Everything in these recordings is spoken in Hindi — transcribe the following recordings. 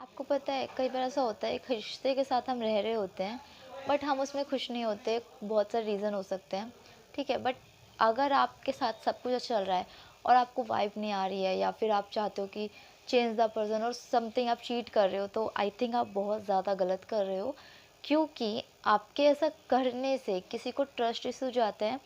आपको पता है कई बार ऐसा होता है एक रिश्ते के साथ हम रह रहे होते हैं बट हम उसमें खुश नहीं होते। बहुत सारे रीज़न हो सकते हैं। ठीक है, बट अगर आपके साथ सब कुछ अच्छा चल रहा है और आपको वाइब नहीं आ रही है या फिर आप चाहते हो कि चेंज द पर्सन और समथिंग आप चीट कर रहे हो, तो आई थिंक आप बहुत ज़्यादा गलत कर रहे हो। क्योंकि आपके ऐसा करने से किसी को ट्रस्ट इश्यूज आते हैं,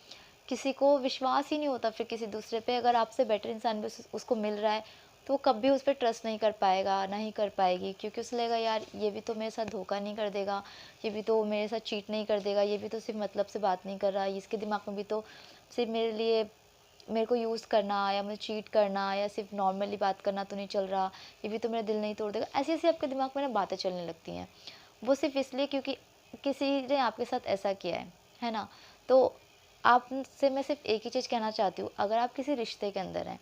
किसी को विश्वास ही नहीं होता फिर किसी दूसरे पे। अगर आपसे बेटर इंसान भी उसको मिल रहा है तो वो कभी उस पर ट्रस्ट नहीं कर पाएगा, नहीं कर पाएगी, क्योंकि उसे लगेगा यार ये भी तो मेरे साथ धोखा नहीं कर देगा, ये भी तो मेरे साथ चीट नहीं कर देगा, ये भी तो सिर्फ मतलब से बात नहीं कर रहा, इसके दिमाग में भी तो सिर्फ मेरे लिए मेरे को यूज़ करना या मुझे चीट करना या सिर्फ नॉर्मली बात करना तो नहीं चल रहा, ये भी तो मेरा दिल नहीं तोड़ देगा। ऐसी ऐसी आपके दिमाग में ना बातें चलने लगती हैं। वो सिर्फ इसलिए क्योंकि किसी ने आपके साथ ऐसा किया है ना। तो आपसे मैं सिर्फ एक ही चीज़ कहना चाहती हूँ, अगर आप किसी रिश्ते के अंदर हैं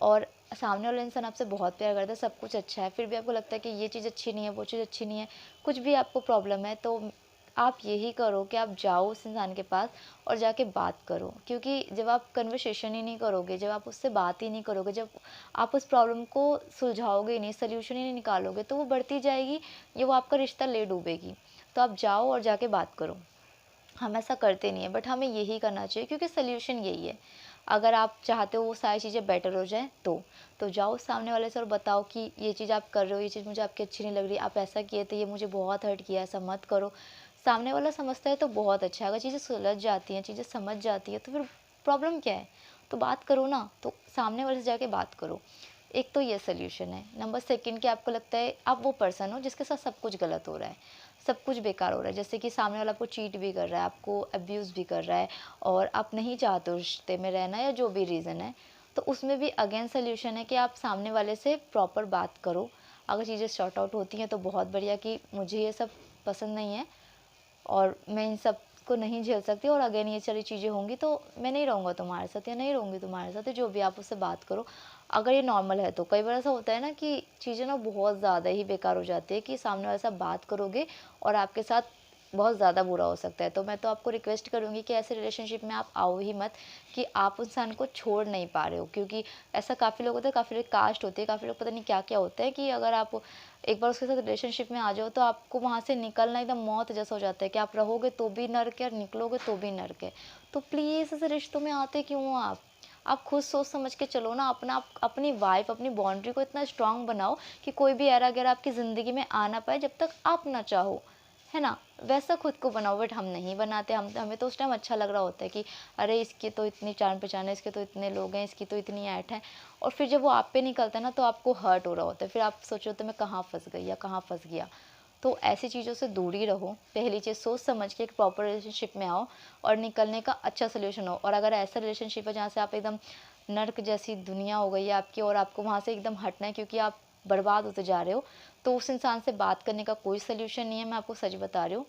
और सामने वाला इंसान आपसे बहुत प्यार करता है, सब कुछ अच्छा है, फिर भी आपको लगता है कि ये चीज़ अच्छी नहीं है, वो चीज़ अच्छी नहीं है, कुछ भी आपको प्रॉब्लम है, तो आप यही करो कि आप जाओ उस इंसान के पास और जाके बात करो। क्योंकि जब आप कन्वर्सेशन ही नहीं करोगे, जब आप उससे बात ही नहीं करोगे, जब आप उस प्रॉब्लम को सुलझाओगे ही नहीं, सोल्यूशन ही नहीं निकालोगे, तो वो बढ़ती जाएगी या वो आपका रिश्ता ले डूबेगी। तो आप जाओ और जाके बात करो। हम ऐसा करते नहीं है बट हमें यही करना चाहिए क्योंकि सोल्यूशन यही है। अगर आप चाहते हो वो सारी चीज़ें बेटर हो जाएँ तो जाओ सामने वाले से और बताओ कि ये चीज़ आप कर रहे हो, ये चीज़ मुझे आपकी अच्छी नहीं लग रही, आप ऐसा किए थे, ये मुझे बहुत हर्ट किया, ऐसा मत करो। सामने वाला समझता है तो बहुत अच्छा है। अगर चीज़ें सुलझ जाती हैं, चीज़ें समझ जाती है तो फिर प्रॉब्लम क्या है? तो बात करो ना, तो सामने वाले से जाके बात करो। एक तो ये सोल्यूशन है। नंबर सेकंड कि आपको लगता है आप वो पर्सन हो जिसके साथ सब कुछ गलत हो रहा है, सब कुछ बेकार हो रहा है। जैसे कि सामने वाला आपको चीट भी कर रहा है, आपको अब्यूज़ भी कर रहा है और आप नहीं चाहते हो रिश्ते में रहना या जो भी रीज़न है, तो उसमें भी अगेन सोल्यूशन है कि आप सामने वाले से प्रॉपर बात करो। अगर चीज़ें सॉर्ट आउट होती हैं तो बहुत बढ़िया कि मुझे ये सब पसंद नहीं है और मैं इन सब को नहीं झेल सकती और अगेन ये सारी चीज़ें होंगी तो मैं नहीं रहूँगा तुम्हारे साथ या नहीं रहूँगी तुम्हारे साथ, या जो भी आप उससे बात करो। अगर ये नॉर्मल है तो कई बार ऐसा होता है ना कि चीज़ें ना बहुत ज़्यादा ही बेकार हो जाती है कि सामने वाले से आप बात करोगे और आपके साथ बहुत ज़्यादा बुरा हो सकता है। तो मैं तो आपको रिक्वेस्ट करूँगी कि ऐसे रिलेशनशिप में आप आओ ही मत, कि आप उस इंसान को छोड़ नहीं पा रहे हो। क्योंकि ऐसा काफ़ी लोग होते हैं, काफ़ी लोग कास्ट होते हैं, काफ़ी लोग पता नहीं क्या-क्या होता है कि अगर आप एक बार उसके साथ रिलेशनशिप में आ जाओ तो आपको वहाँ से निकलना एकदम मौत जैसा हो जाता है कि आप रहोगे तो भी नर्क है और निकलोगे तो भी नर्क है। तो प्लीज़ ऐसे रिश्तों में आते क्यों हो आप? आप खुद सोच समझ के चलो ना, अपनी वाइफ़, अपनी बाउंड्री को इतना स्ट्रॉन्ग बनाओ कि कोई भी ऐरा-गैरा आपकी ज़िंदगी में आ ना पाए जब तक आप ना चाहो, है ना? वैसा खुद को बनाओ, बट हम नहीं बनाते। हमें तो उस टाइम अच्छा लग रहा होता है कि अरे इसकी तो इतनी जान-पहचान है, इसके तो इतने लोग हैं, इसकी तो इतनी ऐठ है। और फिर जब वो आप पे निकलता है ना तो आपको हर्ट हो रहा होता है। फिर आप सोच रहे होते मैं कहाँ फँस गई या कहाँ फँस गया। तो ऐसी चीज़ों से दूर ही रहो। पहली चीज़ सोच समझ के एक प्रॉपर रिलेशनशिप में आओ और निकलने का अच्छा सॉल्यूशन हो। और अगर ऐसा रिलेशनशिप है जहाँ से आप एकदम नर्क जैसी दुनिया हो गई है आपकी और आपको वहाँ से एकदम हटना है क्योंकि आप बर्बाद होते जा रहे हो, तो उस इंसान से बात करने का कोई सॉल्यूशन नहीं है, मैं आपको सच बता रही हूँ।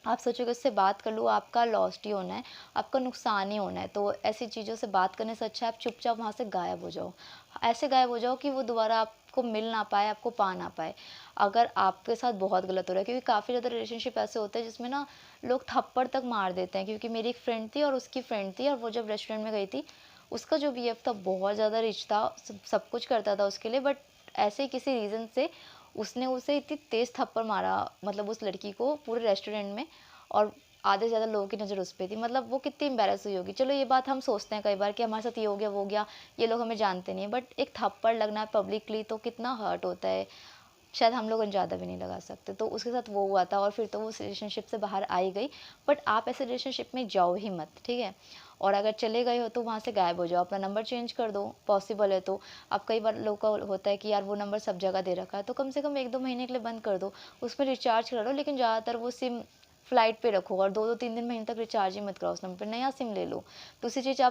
आप सोचोगे उससे बात कर लूँ, आपका लॉस्ट ही होना है, आपका नुकसान ही होना है। तो ऐसी चीज़ों से बात करने से अच्छा है आप चुपचाप वहाँ से गायब हो जाओ। ऐसे गायब हो जाओ कि वो दोबारा आपको मिल ना पाए, आपको पा ना पाए। अगर आपके साथ बहुत गलत हो रहा है, क्योंकि काफ़ी ज़्यादा रिलेशनशिप ऐसे होते हैं जिसमें ना लोग थप्पड़ तक मार देते हैं। क्योंकि मेरी एक फ्रेंड थी और उसकी फ्रेंड थी और वो जब रेस्टोरेंट में गई थी, उसका जो बीएफ था बहुत ज़्यादा रिच था, सब कुछ करता था उसके लिए, बट ऐसे ही किसी रीज़न से उसने उसे इतनी तेज़ थप्पड़ मारा, मतलब उस लड़की को पूरे रेस्टोरेंट में। और आधे से ज़्यादा लोगों की नज़र उस पे थी। मतलब वो कितनी एम्बैरेस हुई होगी। चलो ये बात हम सोचते हैं कई बार कि हमारे साथ ये हो गया, वो हो गया, ये लोग हमें जानते नहीं हैं, बट एक थप्पड़ लगना पब्लिकली तो कितना हर्ट होता है, शायद हम लोग अंदाज़ा भी नहीं लगा सकते। तो उसके साथ वो हुआ था और फिर तो वो उस रिलेशनशिप से बाहर आ ही गई। बट आप ऐसे रिलेशनशिप में जाओ ही मत, ठीक है? और अगर चले गए हो तो वहाँ से गायब हो जाओ, अपना नंबर चेंज कर दो, पॉसिबल है तो। अब कई बार लोग का होता है कि यार वो नंबर सब जगह दे रखा है, तो कम से कम 1-2 महीने के लिए बंद कर दो। उसमें रिचार्ज करा लो, लेकिन ज़्यादातर वो सिम फ्लाइट पे रखो और 2-2 3-3 महीने तक रिचार्ज ही मत कराओ उस नंबर पे, नया सिम ले लो। दूसरी चीज़,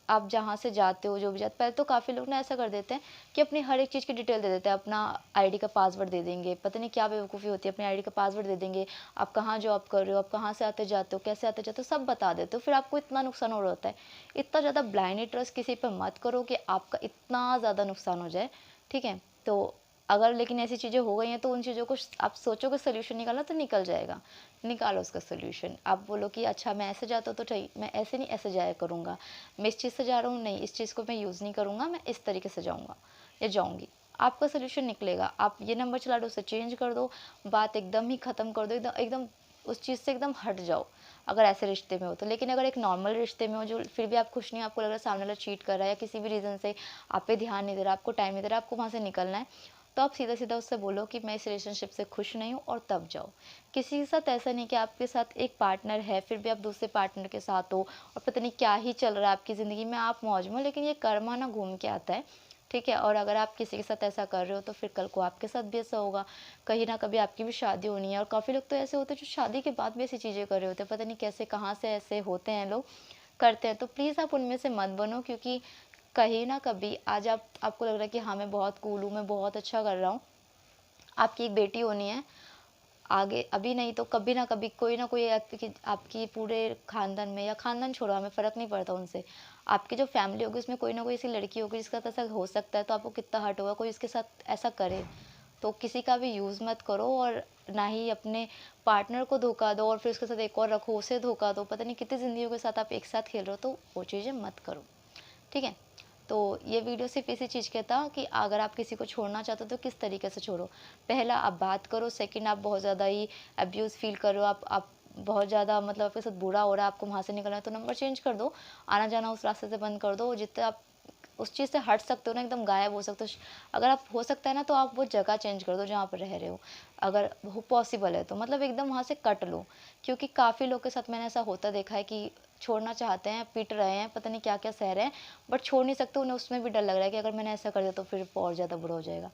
आप जहाँ से जाते हो, जो भी जाते, पहले तो काफ़ी लोग ना ऐसा कर देते हैं कि अपनी हर एक चीज़ की डिटेल दे देते हैं। अपना आईडी का पासवर्ड दे देंगे, पता नहीं क्या बेवकूफ़ी होती है, अपनी आईडी का पासवर्ड दे देंगे, आप कहाँ जॉब कर रहे हो, आप कहाँ से आते जाते हो, कैसे आते जाते हो, सब बता देते हो। फिर आपको इतना नुकसान हो रहा होता है। इतना ज़्यादा ब्लाइंडली ट्रस्ट किसी पे मत करो कि आपका इतना ज़्यादा नुकसान हो जाए, ठीक है? तो अगर लेकिन ऐसी चीज़ें हो गई हैं तो उन चीज़ों को आप सोचोगे सॉल्यूशन निकालना तो निकल जाएगा। निकालो उसका सॉल्यूशन। आप बोलो कि अच्छा मैं ऐसे जाता हूँ तो ठीक, मैं ऐसे नहीं ऐसे जाया करूँगा। मैं इस चीज़ से जा रहा हूँ, नहीं इस चीज़ को मैं यूज़ नहीं करूँगा, मैं इस तरीके से जाऊँगा या जाऊँगी। आपका सोल्यूशन निकलेगा। आप ये नंबर चला दो, उसे चेंज कर दो, बात एकदम ही ख़त्म कर दो, एकदम एकदम उस चीज़ से एकदम हट जाओ, अगर ऐसे रिश्ते में हो तो। लेकिन अगर एक नॉर्मल रिश्ते में हो जो फिर भी आप खुश नहीं, आपको लग रहा है सामने वाला चीट कर रहा है या किसी भी रीज़न से आप पे ध्यान नहीं दे रहा, आपको टाइम नहीं दे रहा, आपको वहाँ से निकलना है, तो आप सीधा सीधा उससे बोलो कि मैं इस रिलेशनशिप से खुश नहीं हूँ, और तब जाओ। किसी के साथ ऐसा नहीं कि आपके साथ एक पार्टनर है फिर भी आप दूसरे पार्टनर के साथ हो और पता नहीं क्या ही चल रहा है आपकी ज़िंदगी में, आप मौज में, लेकिन ये कर्मा ना घूम के आता है, ठीक है। और अगर आप किसी के साथ ऐसा कर रहे हो तो फिर कल को आपके साथ भी ऐसा होगा, कहीं ना कभी आपकी भी शादी होनी है। और काफ़ी लोग तो ऐसे होते हैं जो शादी के बाद भी ऐसी चीज़ें कर रहे होते हैं, पता नहीं कैसे कहाँ से ऐसे होते हैं लोग, करते हैं। तो प्लीज़ आप उनमें से मत बनो, क्योंकि कहीं ना कभी आज आपको लग रहा है कि हाँ मैं बहुत कूल हूँ, मैं बहुत अच्छा कर रहा हूँ, आपकी एक बेटी होनी है आगे, अभी नहीं तो कभी ना कभी कोई ना कोई आपकी पूरे खानदान में, या खानदान छोड़ो हमें फ़र्क नहीं पड़ता उनसे, आपकी जो फैमिली होगी उसमें कोई ना कोई ऐसी लड़की होगी जिसका साथ ऐसा हो सकता है, तो आपको कितना हर्ट होगा कोई उसके साथ ऐसा करे। तो किसी का भी यूज़ मत करो, और ना ही अपने पार्टनर को धोखा दो और फिर उसके साथ एक और रखो, उसे धोखा दो, पता नहीं कितनी ज़िंदगियों के साथ आप एक साथ खेल रहे हो, तो वो चीज़ें मत करो, ठीक है। तो ये वीडियो सिर्फ इसी चीज़ का था कि अगर आप किसी को छोड़ना चाहते हो तो किस तरीके से छोड़ो। पहला, आप बात करो। सेकंड, आप बहुत ज़्यादा ही अब्यूज़ फील कर रहे हो, आप बहुत ज़्यादा मतलब आपके साथ बुरा हो रहा है, आपको वहाँ से निकलना है, तो नंबर चेंज कर दो, आना जाना उस रास्ते से बंद कर दो। जितने आप उस चीज़ से हट सकते हो ना, एकदम गायब हो सकते हो, अगर आप हो सकता है ना तो आप वो जगह चेंज कर दो जहाँ पर रह रहे हो, अगर वो पॉसिबल है तो, मतलब एकदम वहाँ से कट लो। क्योंकि काफ़ी लोग के साथ मैंने ऐसा होता देखा है कि छोड़ना चाहते हैं, पीट रहे हैं, पता नहीं क्या क्या सह रहे हैं, बट छोड़ नहीं सकते, उन्हें उसमें भी डर लग रहा है कि अगर मैंने ऐसा कर दिया तो फिर और ज़्यादा बुरा हो जाएगा।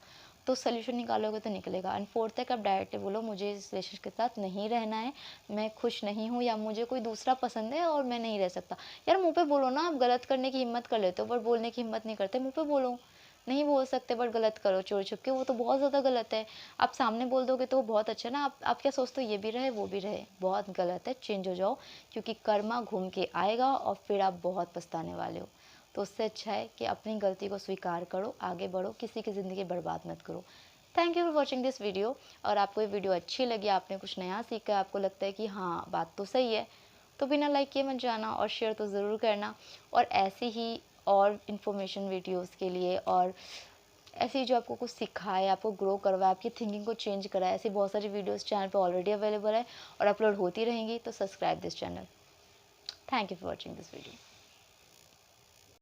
तो सोल्यूशन निकालोगे तो निकलेगा। एंड फोर्थ है कि आप डायरेक्टली बोलो मुझे इस रिलेशनशिप के साथ नहीं रहना है, मैं खुश नहीं हूँ, या मुझे कोई दूसरा पसंद है और मैं नहीं रह सकता। यार मुँह पे बोलो ना, आप गलत करने की हिम्मत कर लेते हो बट बोलने की हिम्मत नहीं करते, मुँह पे बोलो। नहीं बोल सकते बट गलत करो चोरी छुप के, वो तो बहुत ज़्यादा गलत है। आप सामने बोल दोगे तो वो बहुत अच्छा है ना, आप क्या सोचते हो ये भी रहे वो भी रहे, बहुत गलत है, चेंज हो जाओ, क्योंकि कर्मा घूम के आएगा और फिर आप बहुत पछताने वाले हो। तो उससे अच्छा है कि अपनी गलती को स्वीकार करो, आगे बढ़ो, किसी की ज़िंदगी बर्बाद मत करो। Thank you for watching this video. और आपको ये वीडियो अच्छी लगी, आपने कुछ नया सीखा, आपको लगता है कि हाँ बात तो सही है, तो बिना लाइक किए मत जाना, और शेयर तो ज़रूर करना। और ऐसी ही और इन्फॉर्मेशन वीडियोस के लिए, और ऐसी जो आपको कुछ सिखाए, आपको ग्रो करवाए, आपकी थिंकिंग को चेंज कराए, ऐसी बहुत सारी वीडियोस चैनल पे ऑलरेडी अवेलेबल है और अपलोड होती रहेंगी, तो subscribe this channel. Thank you for watching this video.